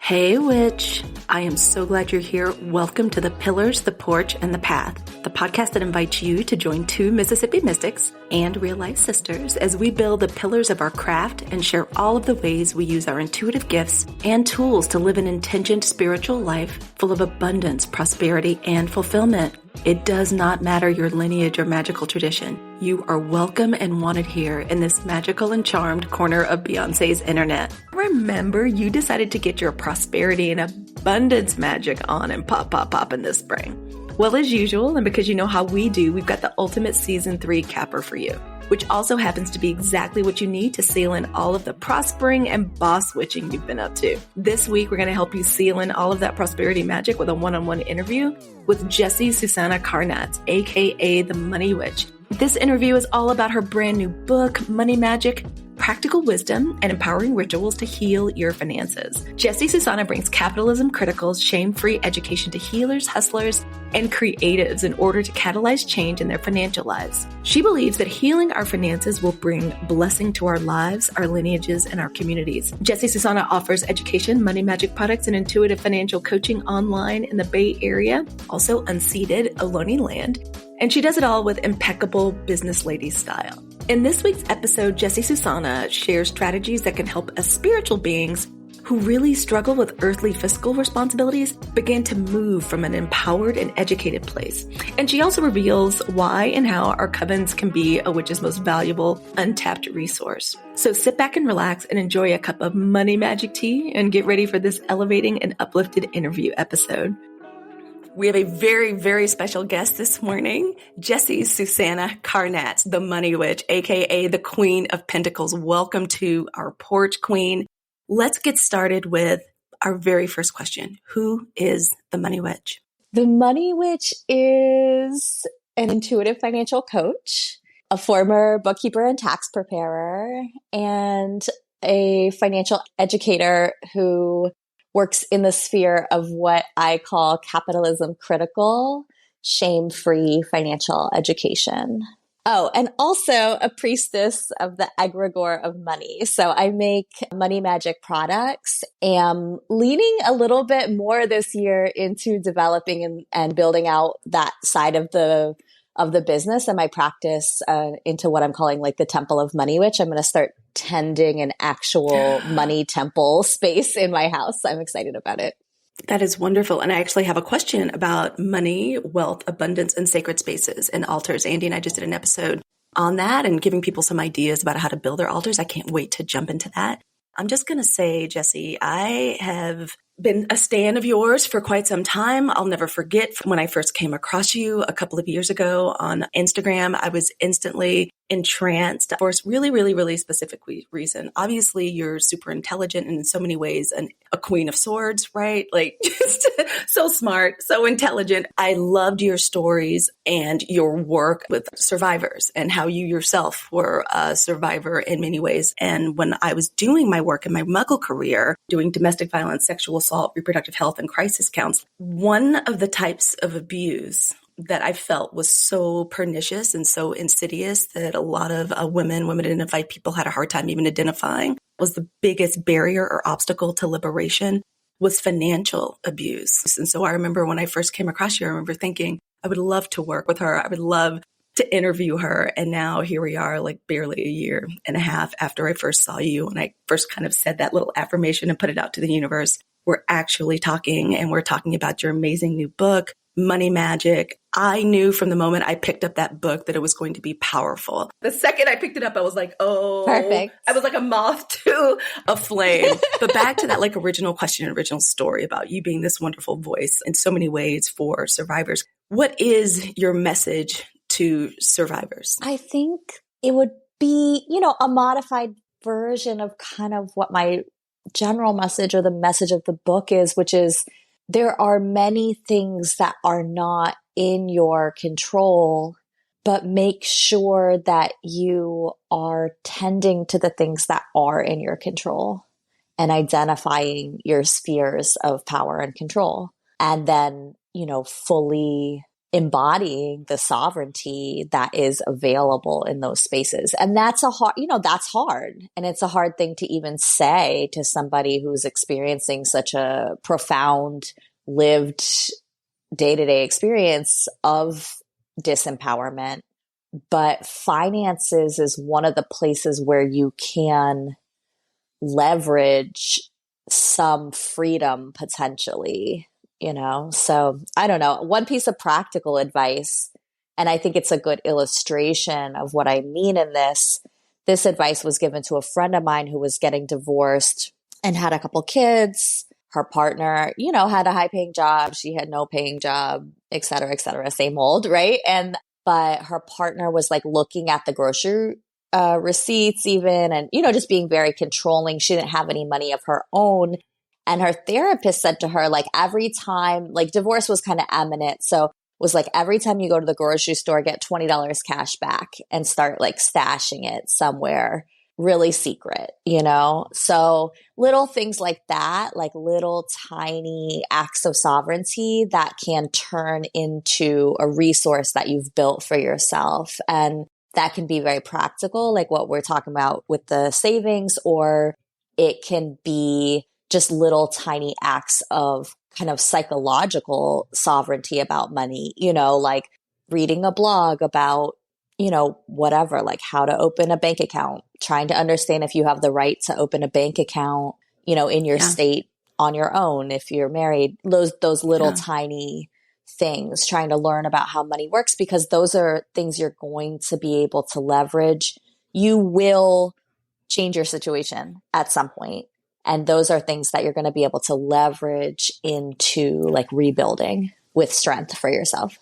Hey, witch. I am so glad you're here. Welcome to The Pillars, The Porch, and The Path, the podcast that invites you to join two Mississippi mystics and real-life sisters as we build the pillars of our craft and share all of the ways we use our intuitive gifts and tools to live an intentioned spiritual life full of abundance, prosperity, and fulfillment. It does not matter your lineage or magical tradition. You are welcome and wanted here in this magical and charmed corner of Beyonce's internet. Remember, you decided to get your prosperity and abundance magic on and pop in this spring. Well, as usual, and because you know how we do, we've got the ultimate season 3 capper for you, which also happens to be exactly what you need to seal in all of the prospering and boss witching you've been up to. This week, we're going to help you seal in all of that prosperity magic with a one-on-one interview with Jessie Susannah Karnatz, aka the Money Witch. This interview is all about her brand new book, Money Magic, Practical Wisdom and Empowering Rituals to Heal Your Finances. Jessie Susannah brings capitalism-critical, shame-free education to healers, hustlers, and creatives in order to catalyze change in their financial lives. She believes that healing our finances will bring blessing to our lives, our lineages, and our communities. Jessie Susannah offers education, money magic products, and intuitive financial coaching online in the Bay Area, also unceded, Ohlone land. And she does it all with impeccable business lady style. In this week's episode, Jessie Susannah shares strategies that can help us spiritual beings who really struggle with earthly fiscal responsibilities begin to move from an empowered and educated place. And she also reveals why and how our covens can be a witch's most valuable untapped resource. So sit back and relax and enjoy a cup of money magic tea and get ready for this elevating and uplifted interview episode. We have a very, very special guest this morning, Jessie Susannah Karnatz, the Money Witch, aka the Queen of Pentacles. Welcome to our Porch, Queen. Let's get started with our very first question. Who is the Money Witch? The Money Witch is an intuitive financial coach, a former bookkeeper and tax preparer, and a financial educator who works in the sphere of what I call capitalism-critical, shame-free financial education. Oh, and also a priestess of the egregore of money. So I make money magic products. Am leaning a little bit more this year into developing and building out that side of the business and my practice into what I'm calling like the Temple of Money Witch. I'm going to start tending an actual money temple space in my house. I'm excited about it. That is wonderful. And I actually have a question about money, wealth, abundance, and sacred spaces and altars. Andy and I just did an episode on that and giving people some ideas about how to build their altars. I can't wait to jump into that. I'm just going to say, Jessie, I have been a stan of yours for quite some time. I'll never forget when I first came across you a couple of years ago on Instagram. I was instantly entranced for a really, really, really specific reason. Obviously, you're super intelligent and in so many ways and a queen of swords, right? Like just so smart, so intelligent. I loved your stories and your work with survivors and how you yourself were a survivor in many ways. And when I was doing my work in my Muggle career, doing domestic violence, sexual assault, reproductive health, and crisis counts, one of the types of abuse that I felt was so pernicious and so insidious that a lot of women identified people had a hard time even identifying was the biggest barrier or obstacle to liberation was financial abuse. And so I remember when I first came across you, I remember thinking, I would love to work with her. I would love to interview her. And now here we are, like barely a year and a half after I first saw you. And I first kind of said that little affirmation and put it out to the universe. We're actually talking and we're talking about your amazing new book, Money Magic. I knew from the moment I picked up that book that it was going to be powerful. The second I picked it up, I was like, oh, perfect. I was like a moth to a flame. But back to that like original question, original story about you being this wonderful voice in so many ways for survivors. What is your message to survivors? I think it would be, a modified version of kind of what my general message or the message of the book is, which is there are many things that are not in your control, but make sure that you are tending to the things that are in your control and identifying your spheres of power and control. And then, fully embodying the sovereignty that is available in those spaces. And that's that's hard. And it's a hard thing to even say to somebody who's experiencing such a profound lived day-to-day experience of disempowerment. But finances is one of the places where you can leverage some freedom potentially, So I don't know. One piece of practical advice, and I think it's a good illustration of what I mean in this. This advice was given to a friend of mine who was getting divorced and had a couple kids. Her partner, had a high paying job. She had no paying job, et cetera, same old, right? But her partner was like looking at the grocery receipts even, and, just being very controlling. She didn't have any money of her own. And her therapist said to her, like, every time, like, divorce was kind of imminent. So it was like, every time you go to the grocery store, get $20 cash back and start like stashing it somewhere really secret, So little things like that, like little tiny acts of sovereignty that can turn into a resource that you've built for yourself. And that can be very practical, like what we're talking about with the savings, or it can be just little tiny acts of kind of psychological sovereignty about money, like reading a blog about, whatever, like how to open a bank account, trying to understand if you have the right to open a bank account, in your state on your own, if you're married, those little tiny things, trying to learn about how money works, because those are things you're going to be able to leverage. You will change your situation at some point. And those are things that you're going to be able to leverage into like rebuilding with strength for yourself.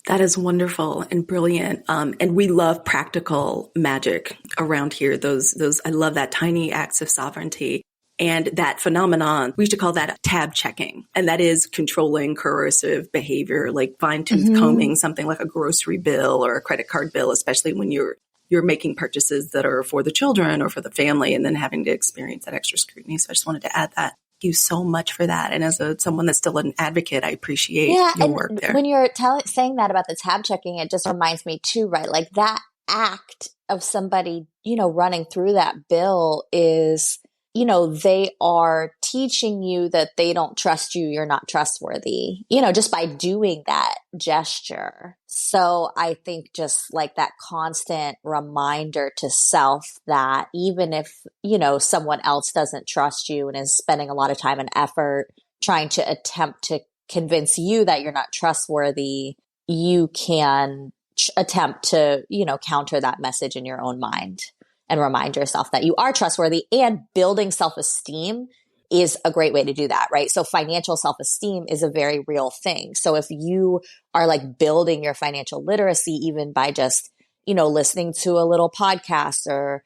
That is wonderful and brilliant. And we love practical magic around here. I love that tiny acts of sovereignty and that phenomenon. We used to call that tab checking. And that is controlling coercive behavior, like fine tooth combing something like a grocery bill or a credit card bill, especially when you're making purchases that are for the children or for the family and then having to experience that extra scrutiny. So I just wanted to add that. Thank you so much for that. And as someone that's still an advocate, I appreciate your work there. When you're saying that about the tab checking, it just reminds me too, right? Like that act of somebody, running through that bill is, they are teaching you that they don't trust you. You're not trustworthy, just by doing that gesture. So I think just like that constant reminder to self that even if, someone else doesn't trust you and is spending a lot of time and effort trying to attempt to convince you that you're not trustworthy, you can attempt to, counter that message in your own mind and remind yourself that you are trustworthy. And building self-esteem is a great way to do that, right? So financial self-esteem is a very real thing. So if you are like building your financial literacy, even by just, listening to a little podcast or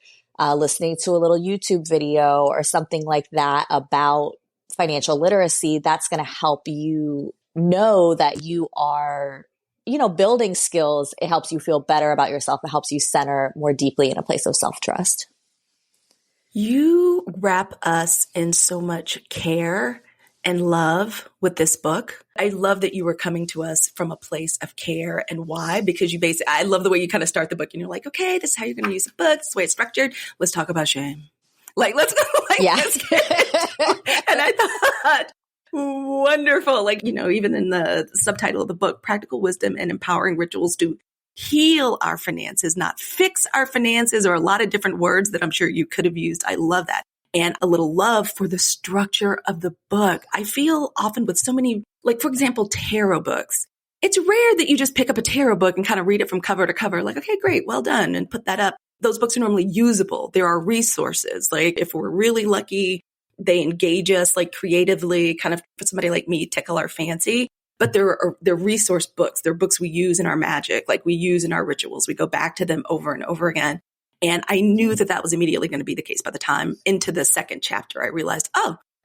listening to a little YouTube video or something like that about financial literacy, that's going to help you know that you are, building skills. It helps you feel better about yourself. It helps you center more deeply in a place of self-trust. You wrap us in so much care and love with this book. I love that you were coming to us from a place of care. And why? Because I love the way you kind of start the book and you're like, okay, this is how you're going to use the book. This is the way it's structured. Let's talk about shame. Like, let's go. Let's get it. And I thought, wonderful. Like, even in the subtitle of the book, Practical Wisdom and Empowering Rituals to Heal Our Finances, not fix our finances, or a lot of different words that I'm sure you could have used. I love that. And a little love for the structure of the book. I feel often with so many, like, for example, tarot books, it's rare that you just pick up a tarot book and kind of read it from cover to cover, like, okay, great, well done, and put that up. Those books are normally usable. There are resources. Like, if we're really lucky, they engage us like creatively, kind of for somebody like me, tickle our fancy. But they're resource books. They're books we use in our magic, like we use in our rituals. We go back to them over and over again. And I knew that was immediately going to be the case. By the time into the second chapter, I realized,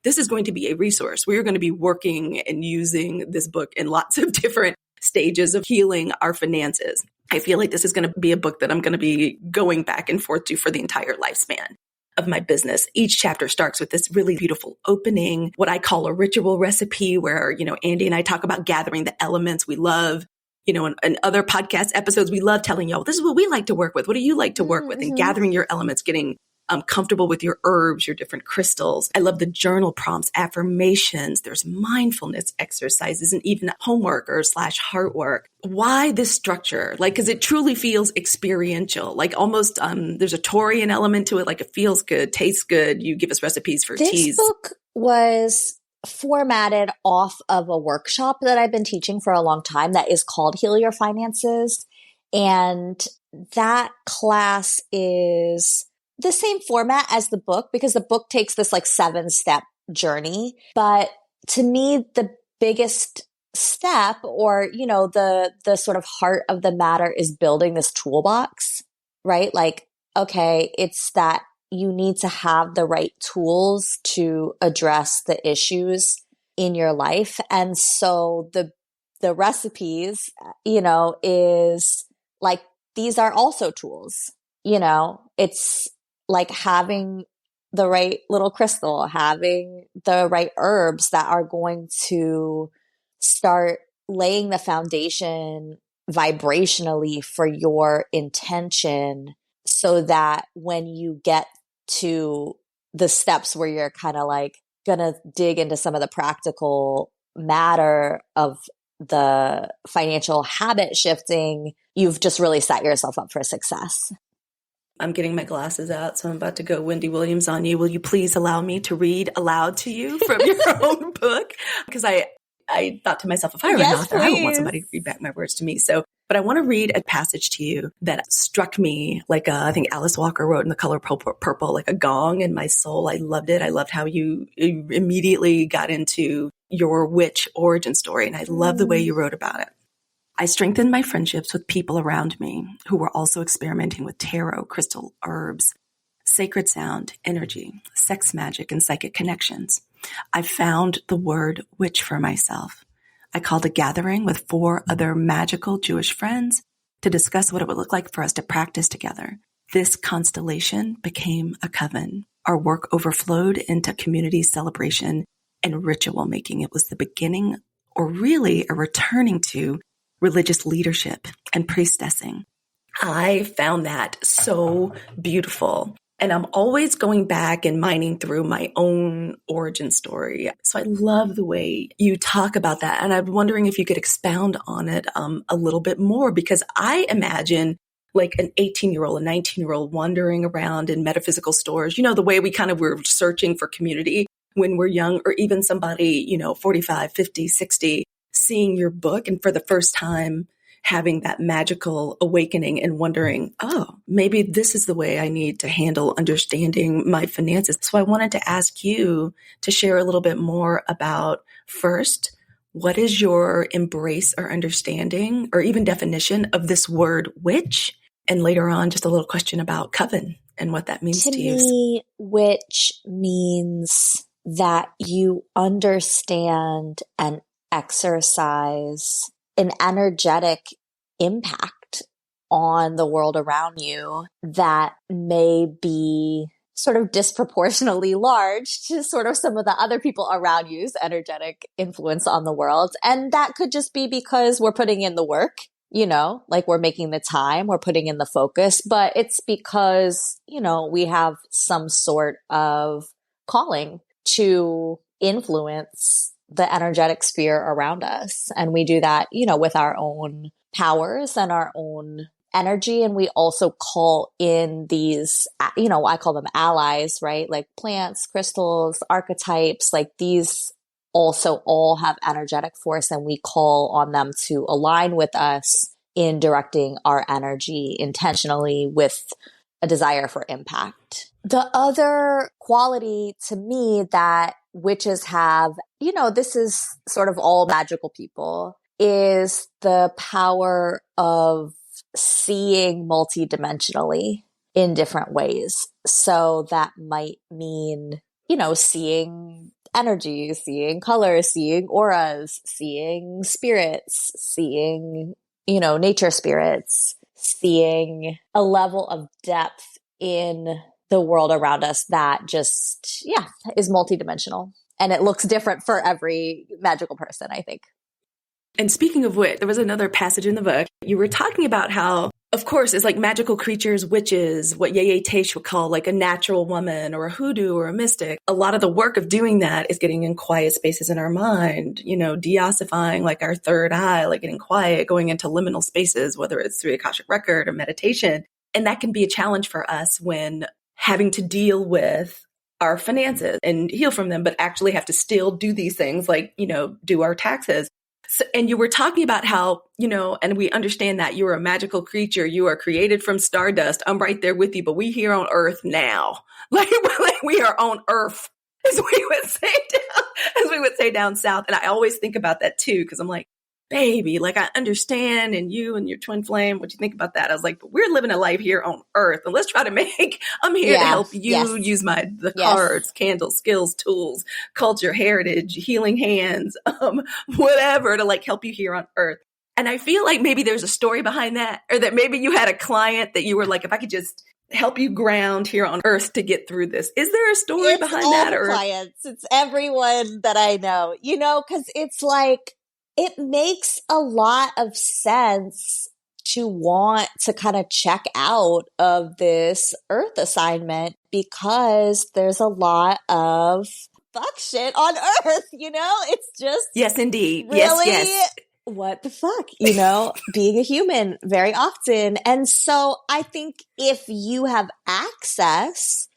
this is going to be a resource. We're going to be working and using this book in lots of different stages of healing our finances. I feel like this is going to be a book that I'm going to be going back and forth to for the entire lifespan. of my business. Each chapter starts with this really beautiful opening, what I call a ritual recipe where, Andy and I talk about gathering the elements we love. In other podcast episodes, we love telling y'all, this is what we like to work with. What do you like to work with? And gathering your elements, getting comfortable with your herbs, your different crystals. I love the journal prompts, affirmations. There's mindfulness exercises and even homework or / heart work. Why this structure? Because it truly feels experiential. Almost there's a Taurian element to it. It feels good, tastes good. You give us recipes for teas. This book was formatted off of a workshop that I've been teaching for a long time that is called Heal Your Finances. And that class is the same format as the book because the book takes this 7-step journey. But to me, the biggest step or, the sort of heart of the matter is building this toolbox, right? Okay, it's that you need to have the right tools to address the issues in your life. And so the recipes, is these are also tools, it's having the right little crystal, having the right herbs that are going to start laying the foundation vibrationally for your intention so that when you get to the steps where you're kind of gonna dig into some of the practical matter of the financial habit shifting, you've just really set yourself up for success. I'm getting my glasses out, so I'm about to go Wendy Williams on you. Will you please allow me to read aloud to you from your own book? Because I thought to myself, if I were an author, I would want somebody to read back my words to me. But I want to read a passage to you that struck me I think Alice Walker wrote in The Color Purple, like a gong in my soul. I loved it. I loved how you immediately got into your witch origin story. And I love the way you wrote about it. I strengthened my friendships with people around me who were also experimenting with tarot, crystal herbs, sacred sound, energy, sex magic, and psychic connections. I found the word witch for myself. I called a gathering with 4 other magical Jewish friends to discuss what it would look like for us to practice together. This constellation became a coven. Our work overflowed into community celebration and ritual making. It was the beginning, or really a returning to, religious leadership and priestessing. I found that so beautiful. And I'm always going back and mining through my own origin story. So I love the way you talk about that. And I'm wondering if you could expound on it a little bit more, because I imagine an 18-year-old, a 19-year-old wandering around in metaphysical stores, the way we kind of were searching for community when we're young, or even somebody, 45, 50, 60, seeing your book and for the first time having that magical awakening and wondering, oh, maybe this is the way I need to handle understanding my finances. So I wanted to ask you to share a little bit more about, first, what is your embrace or understanding or even definition of this word witch? And later on, just a little question about coven and what that means to you. To me, witch means that you understand and exercise an energetic impact on the world around you that may be sort of disproportionately large to sort of some of the other people around you's energetic influence on the world. And that could just be because we're putting in the work, we're making the time, we're putting in the focus, but it's because, we have some sort of calling to influence the energetic sphere around us. And we do that, with our own powers and our own energy. And we also call in these, I call them allies, right? Like plants, crystals, archetypes, these also all have energetic force, and we call on them to align with us in directing our energy intentionally with a desire for impact. The other quality to me that witches have, this is sort of all magical people, is the power of seeing multidimensionally in different ways. So that might mean, seeing energy, seeing colors, seeing auras, seeing spirits, seeing, nature spirits, seeing a level of depth in the world around us that just, yeah, is multidimensional. And it looks different for every magical person, I think. And speaking of which, there was another passage in the book. You were talking about how, of course, it's like magical creatures, witches, what Yeye Tesh would call like a natural woman or a hoodoo or a mystic. A lot of the work of doing that is getting in quiet spaces in our mind, you know, deossifying like our third eye, like getting quiet, going into liminal spaces, whether it's through Akashic record or meditation. And that can be a challenge for us when having to deal with our finances and heal from them, but actually have to still do these things like, you know, do our taxes. So, and you were talking about how, you know, and we understand that you are a magical creature. You are created from stardust. I'm right there with you, but we here on Earth now, like we are on Earth, as we would say down south. And I always think about that too, because I'm like, baby, like I understand, and you and your twin flame, what you think about that? I was like, but we're living a life here on Earth, and let's try to I'm here to help you use the cards, candles, skills, tools, culture, heritage, healing hands, whatever to like help you here on Earth. And I feel like maybe there's a story behind that, or that maybe you had a client that you were like, if I could just help you ground here on Earth to get through this. Is there a story behind that? Or clients, it's everyone that I know, you know, because it's like, it makes a lot of sense to want to kind of check out of this Earth assignment because there's a lot of fuck shit on Earth, you know? It's just yes, indeed. Really, yes. What the fuck, you know, being a human very often. And so I think if you have access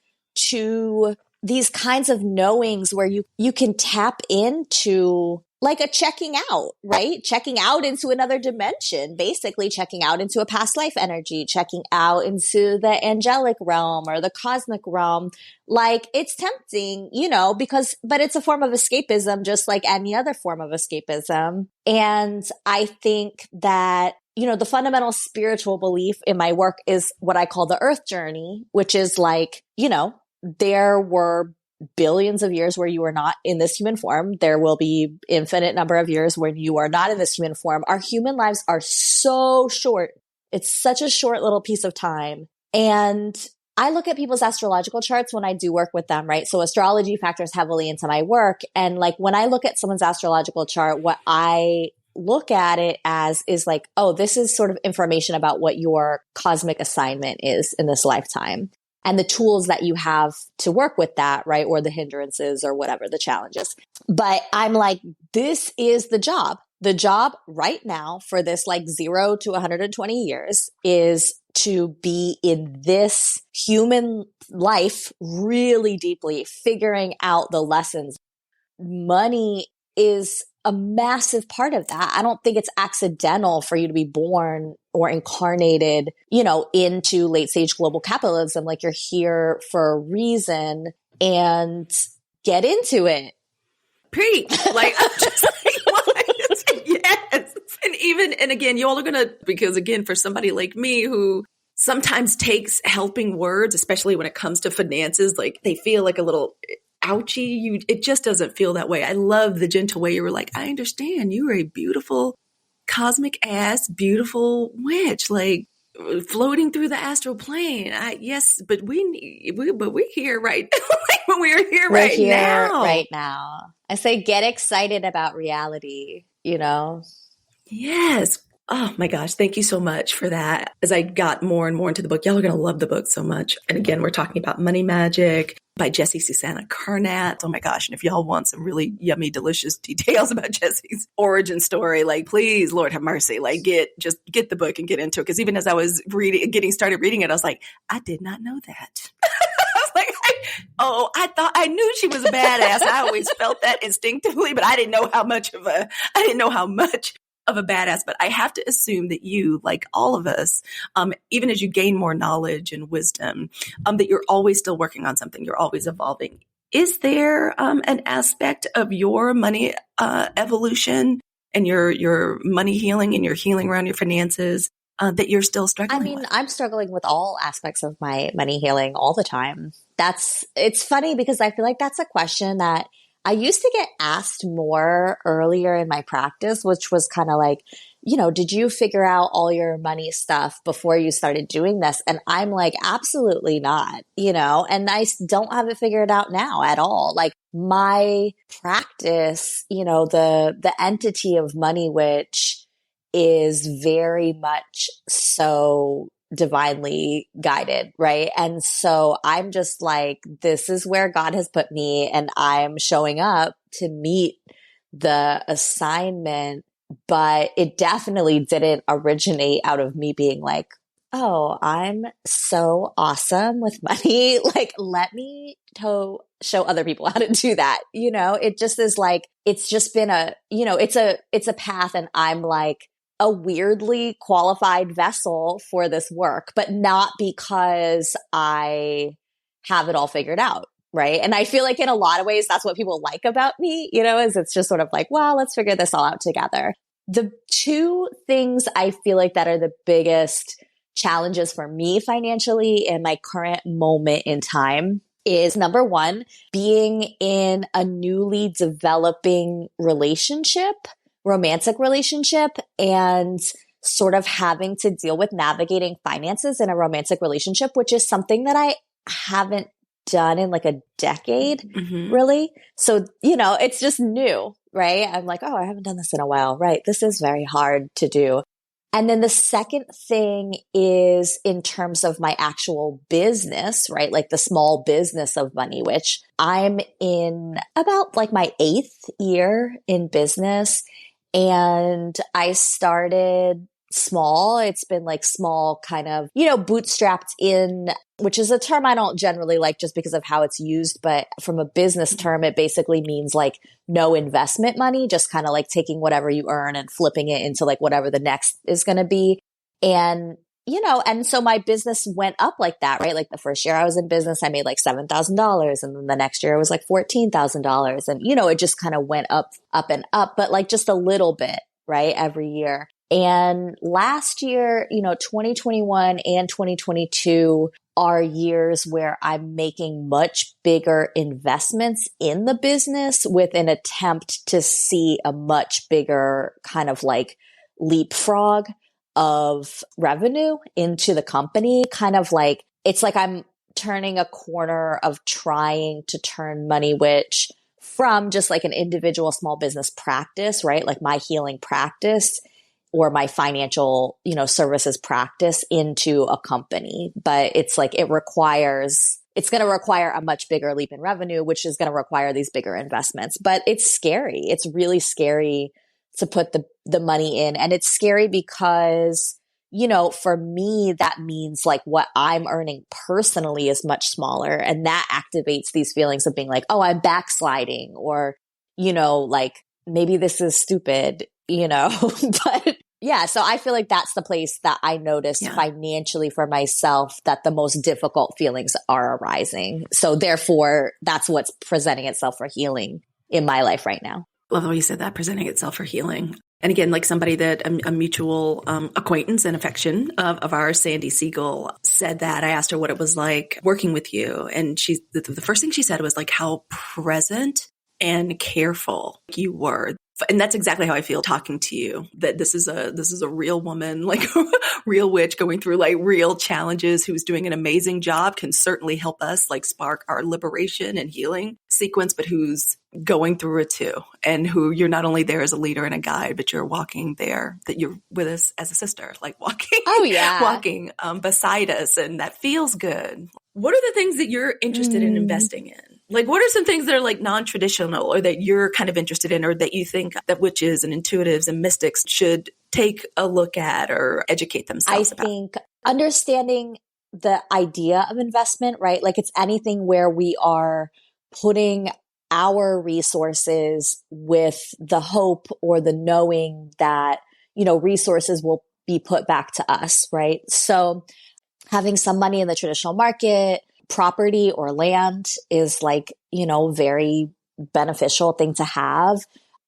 to these kinds of knowings where you can tap into like a checking out, right? Checking out into another dimension, basically checking out into a past life energy, checking out into the angelic realm or the cosmic realm. Like it's tempting, you know, but it's a form of escapism, just like any other form of escapism. And I think that, you know, the fundamental spiritual belief in my work is what I call the Earth journey, which is like, you know, there were billions of years where you are not in this human form. There will be infinite number of years when you are not in this human form. Our human lives are so short. It's such a short little piece of time. And I look at people's astrological charts when I do work with them, right? So astrology factors heavily into my work. And like when I look at someone's astrological chart, what I look at it as is like, oh, this is sort of information about what your cosmic assignment is in this lifetime. And the tools that you have to work with that, right? Or the hindrances or whatever the challenges. But I'm like, this is the job. The job right now for this like 0 to 120 years is to be in this human life really deeply, figuring out the lessons. Money is a massive part of that. I don't think it's accidental for you to be born or incarnated, you know, into late stage global capitalism. Like you're here for a reason and get into it. Preach. Like, I'm just like, what? Yes. And again, you all are going to, because again, for somebody like me who sometimes takes helping words, especially when it comes to finances, like they feel like a little ouchie. It just doesn't feel that way. I love the gentle way you were like, I understand you are a beautiful cosmic ass, beautiful witch, like floating through the astral plane. Yes, but we're here right like we're here right now. I say get excited about reality, you know? Yes. Oh my gosh. Thank you so much for that. As I got more and more into the book, y'all are going to love the book so much. And again, we're talking about Money Magic by Jessie Susannah Karnatz. Oh my gosh. And if y'all want some really yummy, delicious details about Jessie's origin story, like please, Lord have mercy, like get the book and get into it. Cause even as I was getting started reading it, I was like, I did not know that. I was like, I thought I knew she was a badass. I always felt that instinctively, but I didn't know how much of a badass, but I have to assume that you, like all of us, even as you gain more knowledge and wisdom, that you're always still working on something. You're always evolving. Is there an aspect of your money evolution and your money healing and your healing around your finances that you're still struggling with? I'm struggling with all aspects of my money healing all the time. It's funny because I feel like that's a question that I used to get asked more earlier in my practice, which was kind of like, did you figure out all your money stuff before you started doing this? And I'm like, absolutely not, and don't have it figured out now at all. Like my practice, the entity of money, which is very much so divinely guided, right? And so I'm just like, this is where God has put me, and I'm showing up to meet the assignment. But it definitely didn't originate out of me being like, oh, I'm so awesome with money. Like, let me show other people how to do that. It just is like, it's just been it's a path, and I'm like a weirdly qualified vessel for this work, but not because I have it all figured out. Right. And I feel like in a lot of ways, that's what people like about me, is it's just sort of like, well, let's figure this all out together. The two things I feel like that are the biggest challenges for me financially in my current moment in time is, number one, being in a newly developing romantic relationship, and sort of having to deal with navigating finances in a romantic relationship, which is something that I haven't done in like a decade, really. So, it's just new, right? I'm like, oh, I haven't done this in a while, right? This is very hard to do. And then the second thing is in terms of my actual business, right? Like the small business of money, which I'm in about like my 8th year in business. And I started small. It's been like small, kind of, bootstrapped in, which is a term I don't generally like just because of how it's used. But from a business term, it basically means like no investment money, just kind of like taking whatever you earn and flipping it into like whatever the next is going to be. And, and so my business went up like that, right? Like the first year I was in business, I made like $7,000. And then the next year it was like $14,000. And, it just kind of went up and up, but like just a little bit, right? Every year. And last year, 2021 and 2022 are years where I'm making much bigger investments in the business with an attempt to see a much bigger kind of like leapfrog of revenue into the company. Kind of like, it's like I'm turning a corner of trying to turn money, which from just like an individual small business practice, right? Like my healing practice or my financial, services practice into a company. But it's like, it's going to require a much bigger leap in revenue, which is going to require these bigger investments. But it's scary. It's really scary to put the money in. And it's scary because, for me, that means like what I'm earning personally is much smaller. And that activates these feelings of being like, oh, I'm backsliding, or, like maybe this is stupid, but yeah. So I feel like that's the place that I noticed financially for myself that the most difficult feelings are arising. So therefore, that's what's presenting itself for healing in my life right now. Love how you said that, presenting itself for healing. And again, like somebody that a mutual acquaintance and affection of ours, Sandy Siegel, said that. I asked her what it was like working with you. And the first thing she said was like how present and careful you were. And that's exactly how I feel talking to you, that this is a real woman, like a real witch going through like real challenges, who's doing an amazing job, can certainly help us like spark our liberation and healing sequence, but who's going through it too. And who you're not only there as a leader and a guide, but you're walking there, that you're with us as a sister, like walking, walking beside us. And that feels good. What are the things that you're interested in investing in? Like, what are some things that are like non-traditional, or that you're kind of interested in, or that you think that witches and intuitives and mystics should take a look at or educate themselves about? I think understanding the idea of investment, right? Like it's anything where we are putting our resources with the hope or the knowing that, resources will be put back to us, right? So having some money in the traditional market, property or land is like, very beneficial thing to have.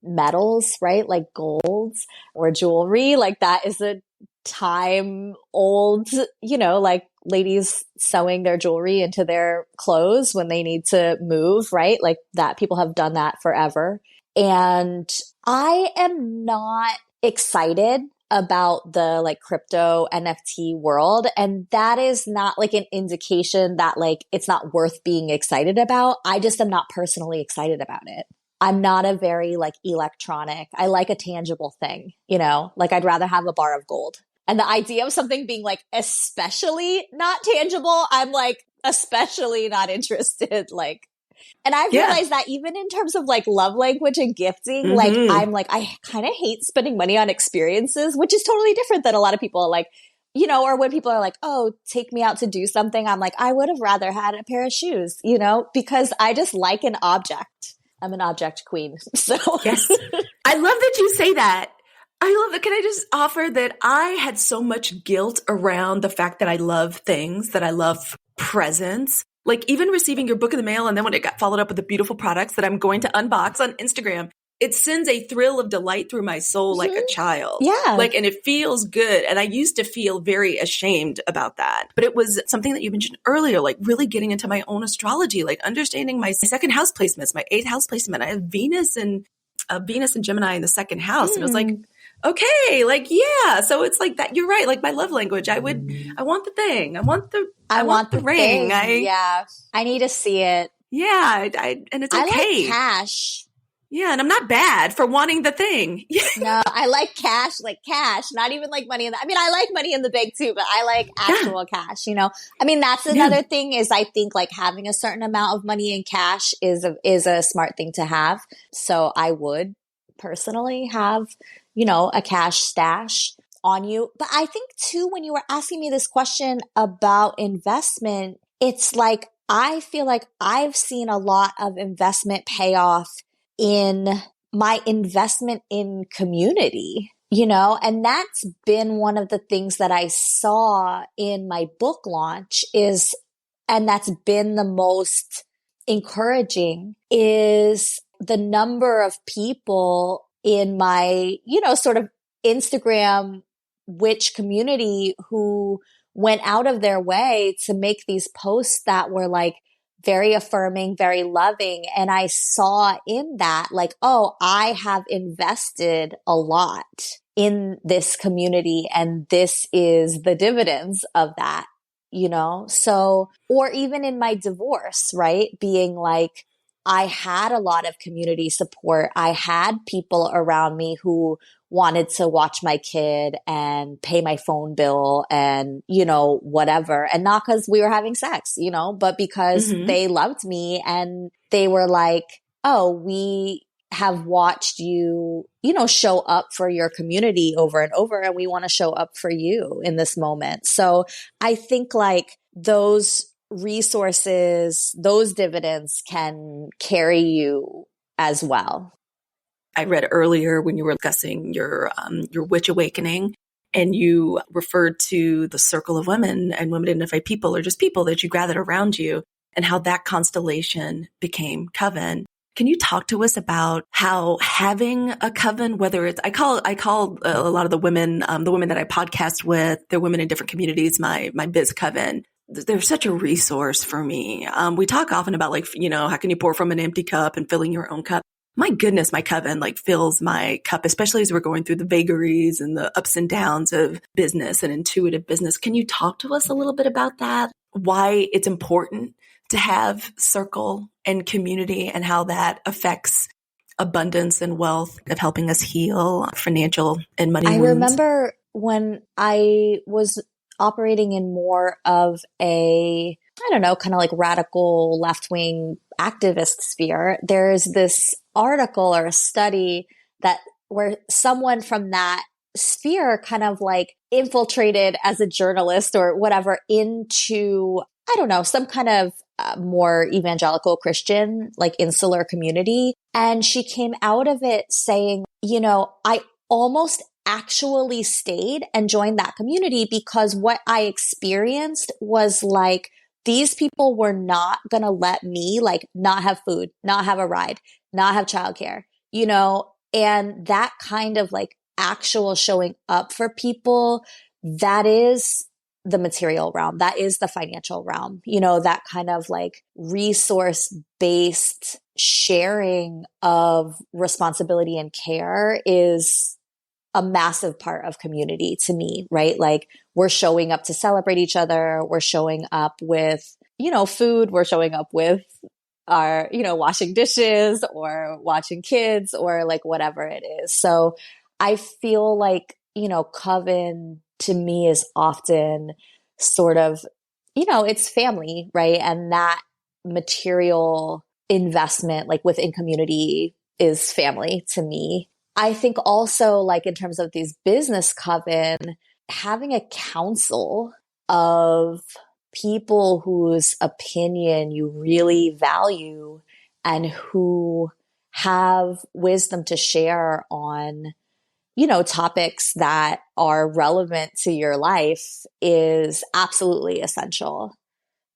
Metals, right? Like gold or jewelry, like that is a time old, like ladies sewing their jewelry into their clothes when they need to move, right? Like that, people have done that forever. And I am not excited about the like crypto NFT world. And that is not like an indication that like it's not worth being excited about. I just am not personally excited about it. I'm not a very like electronic. I like a tangible thing, you know, like I'd rather have a bar of gold. And the idea of something being like especially not tangible, I'm like especially not interested. Like, and I've realized that even in terms of like love language and gifting, like I'm like, I kind of hate spending money on experiences, which is totally different than a lot of people like, you know, or when people are like, oh, take me out to do something. I'm like, I would have rather had a pair of shoes, you know, because I just like an object. I'm an object queen. So yes, I love that you say that. I love that. Can I just offer that I had so much guilt around the fact that I love things, that I love presents. Like even receiving your book in the mail and then when it got followed up with the beautiful products that I'm going to unbox on Instagram, it sends a thrill of delight through my soul like a child. Yeah. Like, and it feels good. And I used to feel very ashamed about that. But it was something that you mentioned earlier, like really getting into my own astrology, like understanding my second house placements, my 8th house placement. I have Venus and Gemini in the second house. And it was like, okay, like, yeah. So it's like that. You're right. Like my love language, I want the thing. I want the ring. Yeah. I need to see it. Yeah. And it's okay. I like cash. Yeah. And I'm not bad for wanting the thing. No, I like cash, not even like money in the, I mean, I like money in the bank too, but I like actual cash, you know? I mean, that's another thing is I think like having a certain amount of money in cash is a smart thing to have. So I would personally have, you know, a cash stash on you. But I think too, when you were asking me this question about investment, it's like, I feel like I've seen a lot of investment payoff in my investment in community, you know, and that's been one of the things that I saw in my book launch and that's been the most encouraging is the number of people in my, you know, sort of Instagram witch community who went out of their way to make these posts that were like very affirming, very loving. And I saw in that like, oh, I have invested a lot in this community and this is the dividends of that, you know? So, or even in my divorce, right? Being like, I had a lot of community support. I had people around me who wanted to watch my kid and pay my phone bill and, you know, whatever. And not because we were having sex, you know, but because they loved me and they were like, oh, we have watched you, you know, show up for your community over and over. And we want to show up for you in this moment. So I think like those resources, those dividends can carry you as well. I read earlier when you were discussing your witch awakening and you referred to the circle of women and women identified people or just people that you gathered around you and how that constellation became coven. Can you talk to us about how having a coven, whether it's, I call a lot of the women that I podcast with, they're women in different communities, my biz coven. They're such a resource for me. We talk often about like, you know, how can you pour from an empty cup and filling your own cup? My goodness, my coven like fills my cup, especially as we're going through the vagaries and the ups and downs of business and intuitive business. Can you talk to us a little bit about that? Why it's important to have circle and community and how that affects abundance and wealth of helping us heal financial and money wounds? I remember when I was operating in more of a, I don't know, kind of like radical left-wing activist sphere, there's this article or a study that where someone from that sphere kind of like infiltrated as a journalist or whatever into, I don't know, some kind of more evangelical Christian, like insular community. And she came out of it saying, you know, I almost actually stayed and joined that community because what I experienced was like, these people were not going to let me like not have food, not have a ride, not have childcare, you know, and that kind of like actual showing up for people, that is the material realm. That is the financial realm, you know, that kind of like resource-based sharing of responsibility and care is a massive part of community to me, right? Like we're showing up to celebrate each other. We're showing up with, food. We're showing up with our, washing dishes or watching kids or like whatever it is. So I feel like, coven to me is often sort of, it's family, right? And that material investment, like within community, is family to me. I think also, like in terms of these business coven, having a council of people whose opinion you really value and who have wisdom to share on, topics that are relevant to your life is absolutely essential.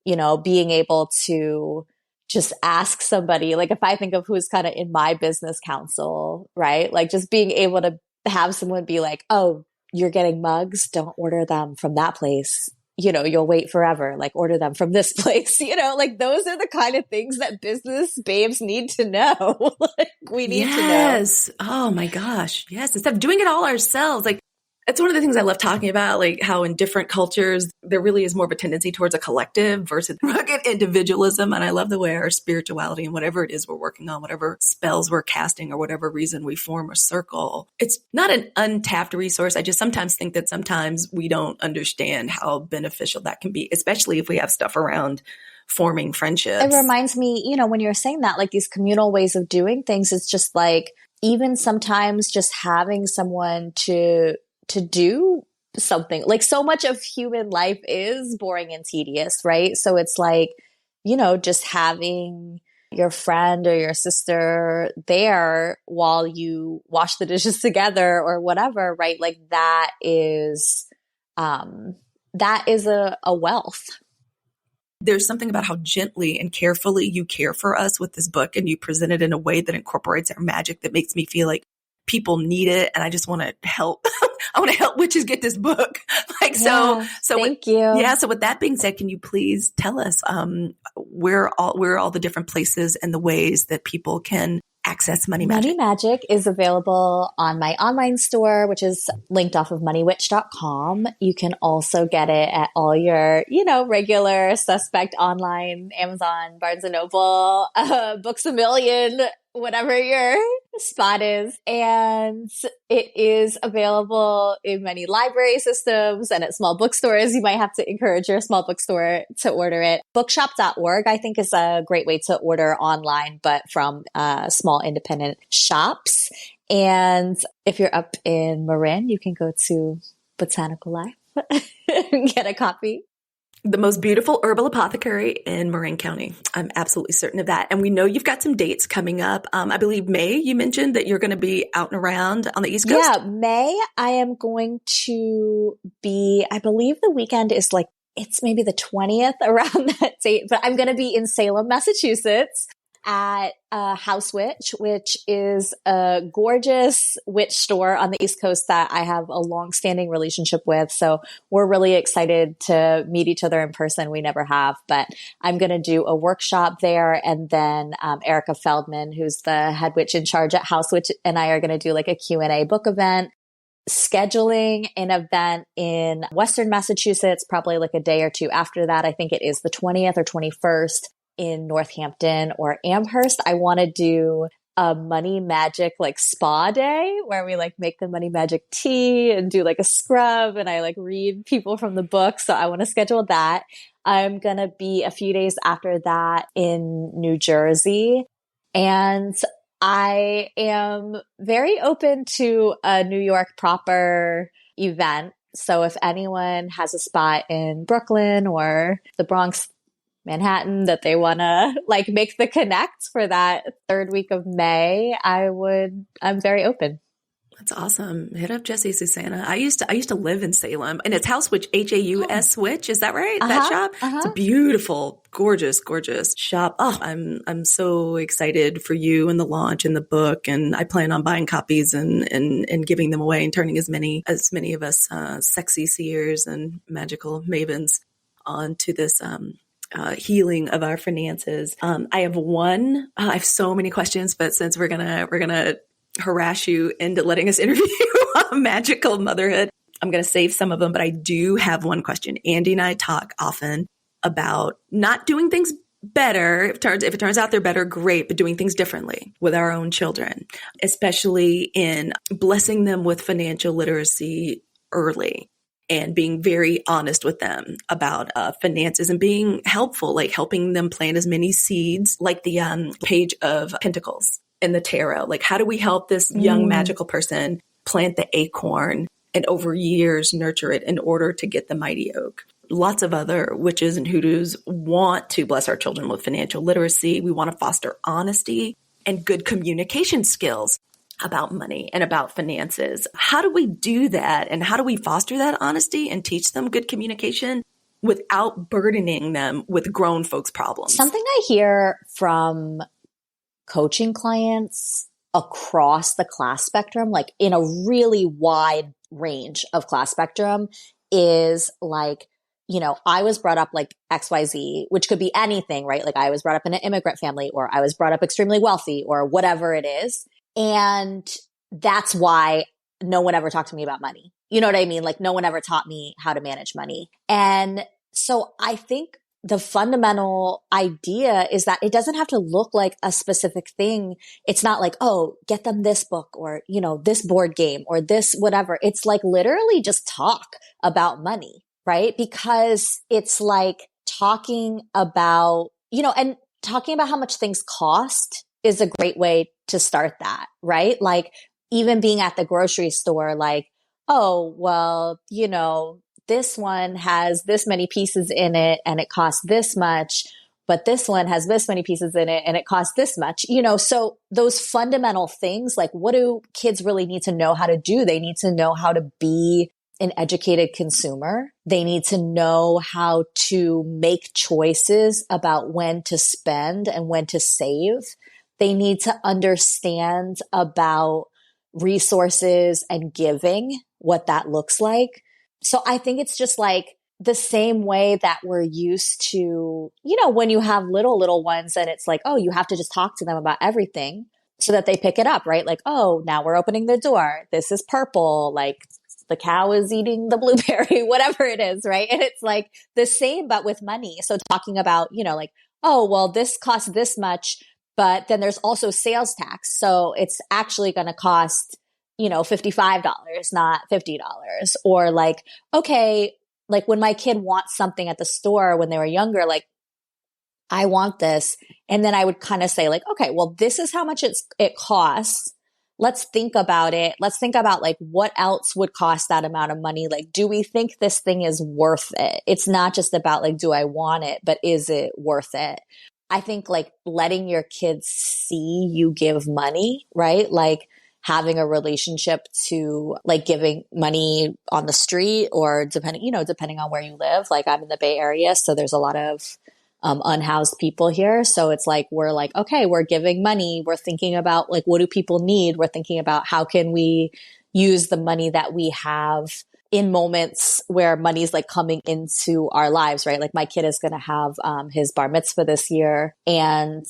Being able to just ask somebody, like if I think of who's kind of in my business council, right? Like just being able to have someone be like, oh, you're getting mugs, don't order them from that place. You'll wait forever, like order them from this place, like those are the kind of things that business babes need to know. Like we need to know. Yes. Oh my gosh. Yes. Instead of doing it all ourselves, like it's one of the things I love talking about, like how in different cultures, there really is more of a tendency towards a collective versus rugged individualism. And I love the way our spirituality and whatever it is we're working on, whatever spells we're casting or whatever reason we form a circle, it's not an untapped resource. I just sometimes think that sometimes we don't understand how beneficial that can be, especially if we have stuff around forming friendships. It reminds me, when you're saying that, like these communal ways of doing things, it's just like, even sometimes just having someone to do something, like so much of human life is boring and tedious, right? So it's like, just having your friend or your sister there while you wash the dishes together or whatever, right? Like that is a wealth. There's something about how gently and carefully you care for us with this book, and you present it in a way that incorporates our magic that makes me feel like people need it. And I just want to help. I want to help witches get this book. So thank you. Yeah. So with that being said, can you please tell us, where are all the different places and the ways that people can access Money Magic? Money Magic is available on my online store, which is linked off of moneywitch.com. You can also get it at all your, regular suspect online, Amazon, Barnes & Noble, Books A Million, whatever your spot is. And it is available in many library systems and at small bookstores. You might have to encourage your small bookstore to order it. Bookshop.org, I think, is a great way to order online, but from small independent shops. And if you're up in Marin, you can go to Botanical Life and get a copy. The most beautiful herbal apothecary in Marin County. I'm absolutely certain of that. And we know you've got some dates coming up. I believe May, you mentioned that you're going to be out and around on the East Coast. Yeah, May, I am going to be, I believe the weekend is like, it's maybe the 20th around that date, but I'm going to be in Salem, Massachusetts at House Witch, which is a gorgeous witch store on the East Coast that I have a long-standing relationship with. So we're really excited to meet each other in person. We never have, but I'm going to do a workshop there. And then Erica Feldman, who's the head witch in charge at House Witch, and I are going to do like a Q&A book event. Scheduling an event in Western Massachusetts, probably like a day or two after that. I think it is the 20th or 21st. In Northampton or Amherst. I want to do a Money Magic like spa day where we like make the Money Magic tea and do like a scrub and I like read people from the book. So I want to schedule that. I'm going to be a few days after that in New Jersey. And I am very open to a New York proper event. So if anyone has a spot in Brooklyn or the Bronx, Manhattan that they want to like make the connect for that third week of May, I'm very open. That's awesome. Hit up Jessie Susannah. I used to live in Salem, and it's House Witch, Haus Witch. Is that right? That shop? It's a beautiful, gorgeous, gorgeous shop. Oh, I'm so excited for you and the launch and the book. And I plan on buying copies and giving them away and turning as many of us, sexy seers and magical mavens onto this, healing of our finances. I have so many questions, but since we're gonna harass you into letting us interview magical motherhood. I'm going to save some of them, but I do have one question. Andy and I talk often about not doing things better. If it turns out they're better, great, but doing things differently with our own children, especially in blessing them with financial literacy early and being very honest with them about finances and being helpful, like helping them plant as many seeds, like the Page of Pentacles in the tarot. Like, how do we help this young magical person plant the acorn and over years nurture it in order to get the mighty oak? Lots of other witches and hoodoos want to bless our children with financial literacy. We want to foster honesty and good communication skills about money and about finances. How do we do that? And how do we foster that honesty and teach them good communication without burdening them with grown folks' problems? Something I hear from coaching clients across the class spectrum, like in a really wide range of class spectrum, is like, I was brought up like XYZ, which could be anything, right? Like I was brought up in an immigrant family, or I was brought up extremely wealthy, or whatever it is. And that's why no one ever talked to me about money. You know what I mean? Like no one ever taught me how to manage money. And so I think the fundamental idea is that it doesn't have to look like a specific thing. It's not like, oh, get them this book or, this board game or this whatever. It's like literally just talk about money, right? Because it's like talking about, and talking about how much things cost is a great way to start that, right? Like even being at the grocery store, like, oh, well, this one has this many pieces in it and it costs this much, but this one has this many pieces in it and it costs this much, so those fundamental things, like what do kids really need to know how to do? They need to know how to be an educated consumer. They need to know how to make choices about when to spend and when to save. They need to understand about resources and giving, what that looks like. So I think it's just like the same way that we're used to, when you have little ones and it's like, oh, you have to just talk to them about everything so that they pick it up, right? Like, oh, now we're opening the door. This is purple. Like the cow is eating the blueberry, whatever it is, right? And it's like the same, but with money. So talking about, like, oh, well, this costs this much, but then there's also sales tax. So it's actually going to cost, $55, not $50. Or like, okay, like when my kid wants something at the store when they were younger, like, I want this. And then I would kind of say like, okay, well, this is how much it costs. Let's think about it. Let's think about like what else would cost that amount of money. Like, do we think this thing is worth it? It's not just about like, do I want it, but is it worth it? I think like letting your kids see you give money, right? Like having a relationship to like giving money on the street or depending on where you live. Like I'm in the Bay Area, so there's a lot of unhoused people here. So it's like, we're like, okay, we're giving money. We're thinking about like, what do people need? We're thinking about how can we use the money that we have in moments where money's like coming into our lives, right? Like my kid is going to have his bar mitzvah this year. And,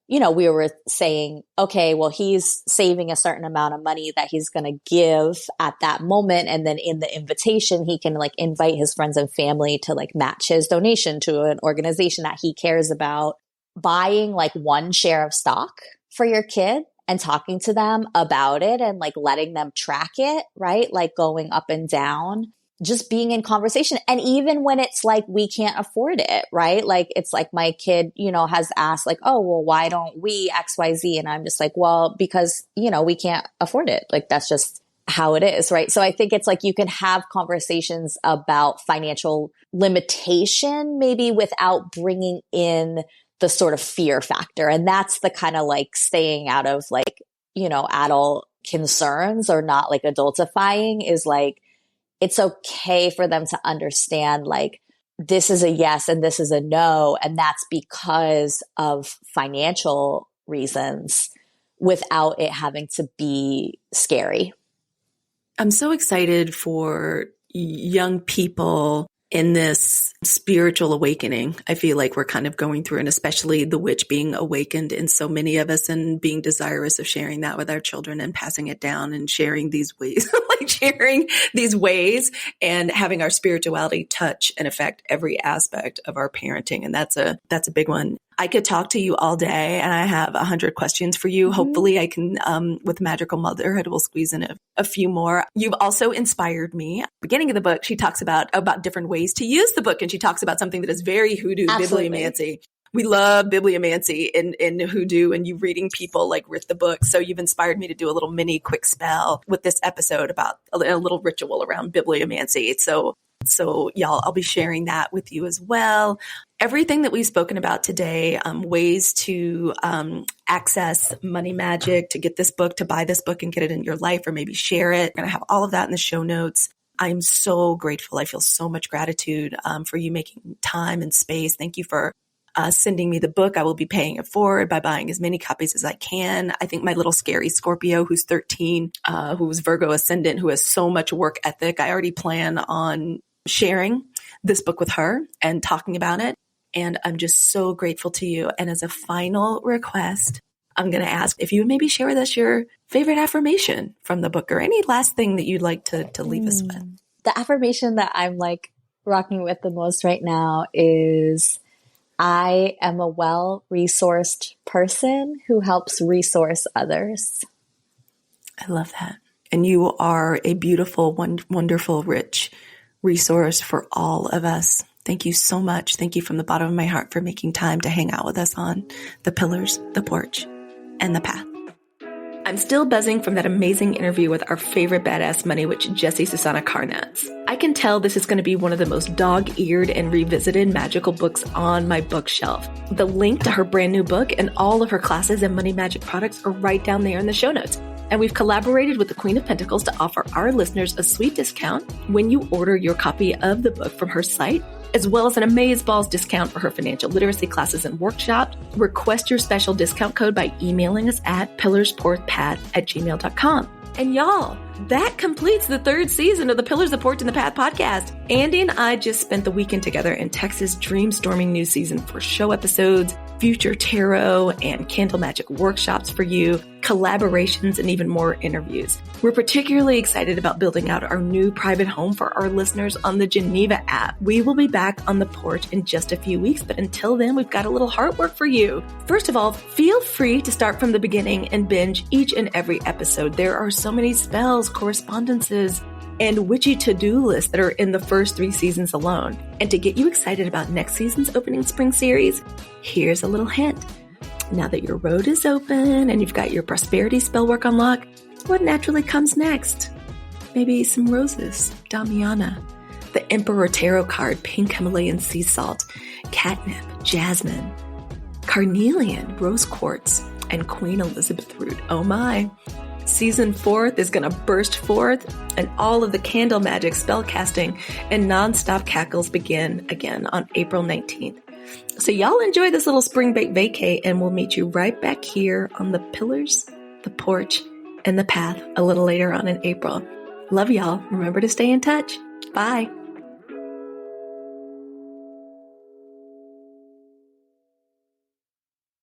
we were saying, okay, well, he's saving a certain amount of money that he's going to give at that moment. And then in the invitation, he can like invite his friends and family to like match his donation to an organization that he cares about. Buying like one share of stock for your kid and talking to them about it and like letting them track it, right? Like going up and down, just being in conversation. And even when it's like, we can't afford it, right? Like, it's like my kid, has asked like, oh, well, why don't we XYZ? And I'm just like, well, because, we can't afford it. Like, that's just how it is, right? So I think it's like, you can have conversations about financial limitation, maybe without bringing in the sort of fear factor. And that's the kind of like staying out of like, adult concerns or not like adultifying is like, it's okay for them to understand like this is a yes and this is a no. And that's because of financial reasons without it having to be scary. I'm so excited for young people in this spiritual awakening. I feel like we're kind of going through, and especially the witch being awakened in so many of us and being desirous of sharing that with our children and passing it down and sharing these ways, and having our spirituality touch and affect every aspect of our parenting. And that's a big one. I could talk to you all day, and I have 100 questions for you. Mm-hmm. Hopefully I can, with Magical Motherhood, we'll squeeze in a few more. You've also inspired me. Beginning of the book, she talks about different ways to use the book. And she talks about something that is very hoodoo, absolutely. Bibliomancy. We love bibliomancy in hoodoo and you reading people like with the book. So you've inspired me to do a little mini quick spell with this episode about a little ritual around bibliomancy. So y'all, I'll be sharing that with you as well. Everything that we've spoken about today, ways to access money magic, to get this book, to buy this book and get it in your life, or maybe share it. I'm going to have all of that in the show notes. I'm so grateful. I feel so much gratitude for you making time and space. Thank you for sending me the book. I will be paying it forward by buying as many copies as I can. I think my little scary Scorpio, who's 13, who's Virgo ascendant, who has so much work ethic, I already plan on sharing this book with her and talking about it. And I'm just so grateful to you. And as a final request, I'm going to ask if you would maybe share with us your favorite affirmation from the book or any last thing that you'd like to leave us with. The affirmation that I'm like rocking with the most right now is I am a well-resourced person who helps resource others. I love that. And you are a beautiful, wonderful, rich resource for all of us. Thank you so much. Thank you from the bottom of my heart for making time to hang out with us on The Pillars, The Porch, and The Path. I'm still buzzing from that amazing interview with our favorite badass money witch, Jessie Susannah Karnatz. I can tell this is going to be one of the most dog-eared and revisited magical books on my bookshelf. The link to her brand new book and all of her classes and money magic products are right down there in the show notes. And we've collaborated with the Queen of Pentacles to offer our listeners a sweet discount when you order your copy of the book from her site, as well as an amazeballs discount for her financial literacy classes and workshops. Request your special discount code by emailing us at pillarsporchpath@gmail.com. And y'all, that completes the 3rd season of the Pillars, the Porch, and the Path podcast. Andy and I just spent the weekend together in Texas, dream-storming new season for show episodes, future tarot and candle magic workshops for you, collaborations, and even more interviews. We're particularly excited about building out our new private home for our listeners on the Geneva app. We will be back on the porch in just a few weeks, but until then, we've got a little heart work for you. First of all, feel free to start from the beginning and binge each and every episode. There are so many spells, correspondences, and witchy to-do lists that are in the first 3 seasons alone. And to get you excited about next season's opening spring series, here's a little hint. Now that your road is open and you've got your prosperity spell work on lock, what naturally comes next? Maybe some roses, Damiana, the Emperor Tarot card, pink Himalayan sea salt, catnip, jasmine, carnelian, rose quartz, and Queen Elizabeth root. Oh my. Season 4th is going to burst forth, and all of the candle magic, spell casting, and nonstop cackles begin again on April 19th. So y'all enjoy this little spring break vacay, and we'll meet you right back here on the Pillars, the Porch, and the Path a little later on in April. Love y'all. Remember to stay in touch. Bye.